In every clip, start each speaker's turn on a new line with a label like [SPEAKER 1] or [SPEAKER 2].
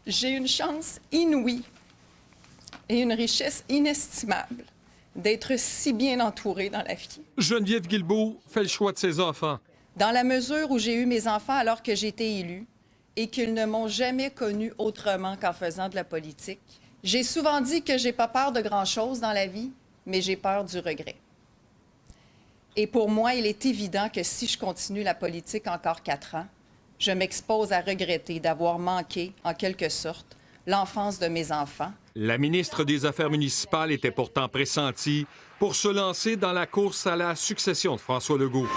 [SPEAKER 1] J'ai une chance inouïe et une richesse inestimable d'être si bien entourée dans la vie.
[SPEAKER 2] Geneviève Guilbeault fait le choix de ses enfants.
[SPEAKER 1] Dans la mesure où j'ai eu mes enfants alors que j'étais élue et qu'ils ne m'ont jamais connue autrement qu'en faisant de la politique, j'ai souvent dit que j'ai pas peur de grand-chose dans la vie, mais j'ai peur du regret. Et pour moi, il est évident que si je continue la politique encore 4 ans, je m'expose à regretter d'avoir manqué, en quelque sorte, l'enfance de mes enfants.
[SPEAKER 2] La ministre des Affaires municipales était pourtant pressentie pour se lancer dans la course à la succession de François Legault.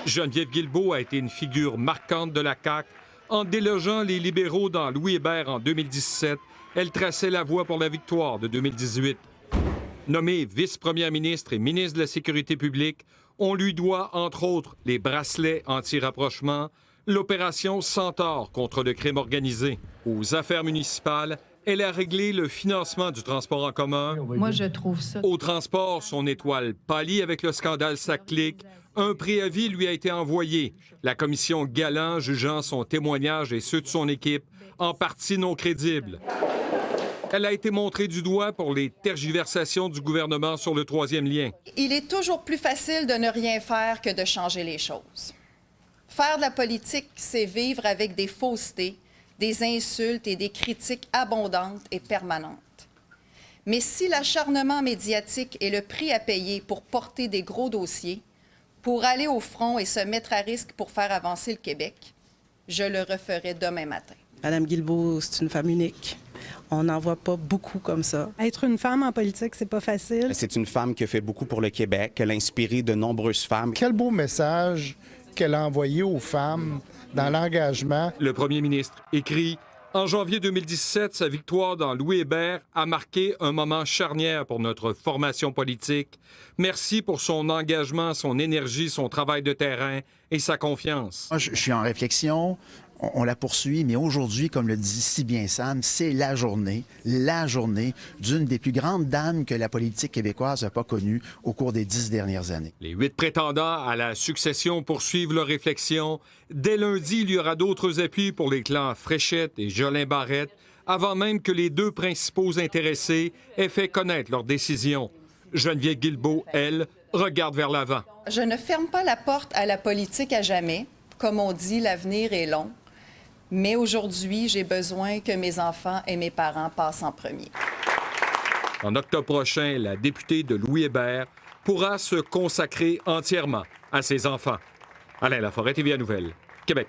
[SPEAKER 2] Geneviève Guilbeault a été une figure marquante de la CAQ. En délogeant les libéraux dans Louis Hébert en 2017, elle traçait la voie pour la victoire de 2018. Nommée vice-première ministre et ministre de la Sécurité publique, on lui doit, entre autres, les bracelets anti-rapprochement, l'opération Centaure contre le crime organisé. Aux affaires municipales, elle a réglé le financement du transport en commun.
[SPEAKER 3] Moi, je trouve ça.
[SPEAKER 2] Au transport, son étoile pâlit avec le scandale SAC-Clic. Un préavis lui a été envoyé. La commission Galland jugeant son témoignage et ceux de son équipe en partie non crédibles. Elle a été montrée du doigt pour les tergiversations du gouvernement sur le troisième lien.
[SPEAKER 1] Il est toujours plus facile de ne rien faire que de changer les choses. Faire de la politique, c'est vivre avec des faussetés, des insultes et des critiques abondantes et permanentes. Mais si l'acharnement médiatique est le prix à payer pour porter des gros dossiers, pour aller au front et se mettre à risque pour faire avancer le Québec, je le referai demain matin.
[SPEAKER 4] Madame Guilbeault, c'est une femme unique. On n'en voit pas beaucoup comme ça.
[SPEAKER 5] Être une femme en politique, c'est pas facile.
[SPEAKER 6] C'est une femme qui a fait beaucoup pour le Québec. Elle a inspiré de nombreuses femmes.
[SPEAKER 7] Quel beau message qu'elle a envoyé aux femmes dans l'engagement.
[SPEAKER 2] Le premier ministre écrit « En janvier 2017, sa victoire dans Louis Hébert a marqué un moment charnière pour notre formation politique. Merci pour son engagement, son énergie, son travail de terrain et sa confiance. »
[SPEAKER 8] Moi, je suis en réflexion. On la poursuit, mais aujourd'hui, comme le dit si bien Sam, c'est la journée d'une des plus grandes dames que la politique québécoise n'a pas connue au cours des 10 dernières années.
[SPEAKER 2] Les 8 prétendants à la succession poursuivent leur réflexion. Dès lundi, il y aura d'autres appuis pour les clans Fréchette et Jolin-Barrette, avant même que les 2 principaux intéressés aient fait connaître leur décision. Geneviève Guilbeault, elle, regarde vers l'avant.
[SPEAKER 1] Je ne ferme pas la porte à la politique à jamais. Comme on dit, l'avenir est long. Mais aujourd'hui, j'ai besoin que mes enfants et mes parents passent en premier.
[SPEAKER 2] En octobre prochain, la députée de Louis Hébert pourra se consacrer entièrement à ses enfants. Alain Laforêt, TVA Nouvelle, Québec.